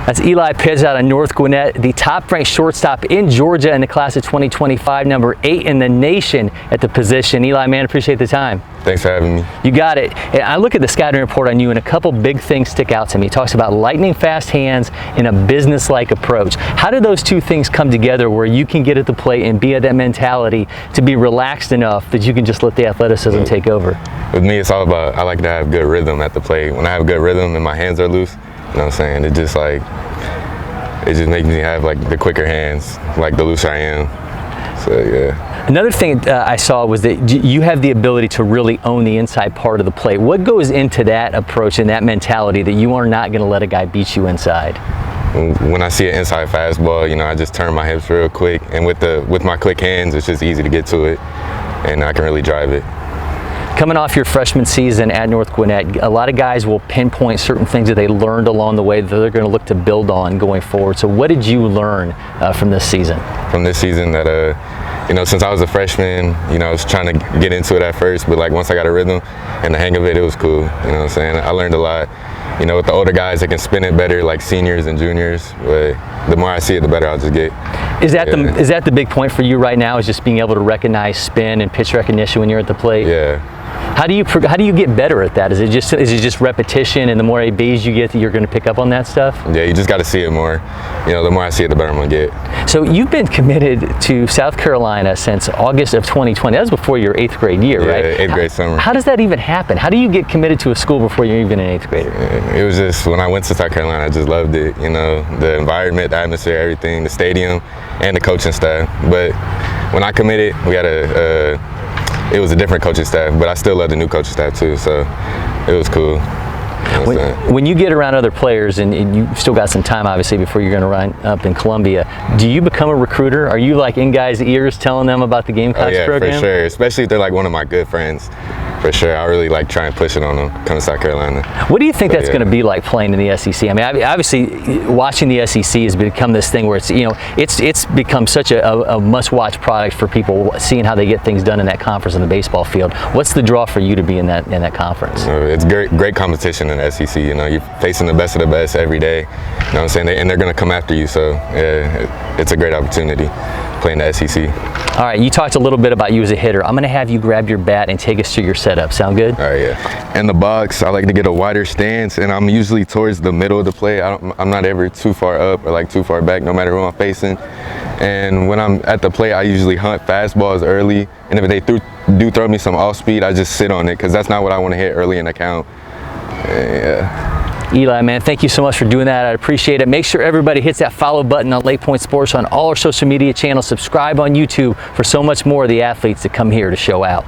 That's Eli Pitts out of North Gwinnett, the top-ranked shortstop in Georgia in the class of 2025, number 8 in the nation at the position. Eli, man, appreciate the time. Thanks for having me. You got it. And I look at the scouting report on you, and a couple big things stick out to me. It talks about lightning fast hands and a business-like approach. How do those two things come together where you can get at the plate and be at that mentality to be relaxed enough that you can just let the athleticism take over? With me, it's all about, I like to have good rhythm at the plate. When I have good rhythm and my hands are loose, you know what I'm saying, it just makes me have like the quicker hands, like the looser I am. So yeah. Another thing I saw was that you have the ability to really own the inside part of the plate. What goes into that approach and that mentality that you are not going to let a guy beat you inside? When I see an inside fastball, you know, I just turn my hips real quick, and with my quick hands, it's just easy to get to it, and I can really drive it. Coming off your freshman season at North Gwinnett, a lot of guys will pinpoint certain things that they learned along the way that they're going to look to build on going forward. So what did you learn from this season? From this season that, you know, since I was a freshman, you know, I was trying to get into it at first, but like once I got a rhythm and the hang of it, it was cool. You know what I'm saying? I learned a lot. You know, with the older guys, they can spin it better, like seniors and juniors, but the more I see it, the better I'll just get. Is that the big point for you right now, is just being able to recognize spin and pitch recognition when you're at the plate? Yeah. How do you get better at that? Is it just repetition, and the more ABs you get, that you're going to pick up on that stuff? Yeah, you just got to see it more. You know, the more I see it, the better I'm going to get. So you've been committed to South Carolina since August of 2020. That was before your 8th grade year, right? Yeah, 8th grade summer. How does that even happen? How do you get committed to a school before you're even an 8th grader? Yeah, it was just, when I went to South Carolina, I just loved it. You know, the environment, the atmosphere, everything, the stadium, and the coaching staff. But when I committed, we had it was a different coaching staff, but I still love the new coaching staff too, so it was cool. When you get around other players, and you still got some time obviously before you're going to run up in Columbia, do you become a recruiter? Are you like in guys' ears telling them about the Gamecocks program? For sure, especially if they're like one of my good friends. For sure, I really like try and push it on them coming to South Carolina. What do you think that's going to be like playing in the SEC? I mean, obviously, watching the SEC has become this thing where it's become such a must-watch product for people, seeing how they get things done in that conference in the baseball field. What's the draw for you to be in that conference? It's great competition in the SEC. You know, you're facing the best of the best every day. You know what I'm saying? And they're going to come after you. So yeah, it's a great opportunity playing the SEC. All right, you talked a little bit about you as a hitter. I'm going to have you grab your bat and take us through your setup. Sound good? All right, yeah. In the box, I like to get a wider stance, and I'm usually towards the middle of the plate. I'm not ever too far up or like too far back, no matter who I'm facing. And when I'm at the plate, I usually hunt fastballs early, and if they do throw me some off speed, I just sit on it, because that's not what I want to hit early in the count. Yeah. Eli, man, thank you so much for doing that. I appreciate it. Make sure everybody hits that follow button on LakePoint Sports on all our social media channels. Subscribe on YouTube for so much more of the athletes that come here to show out.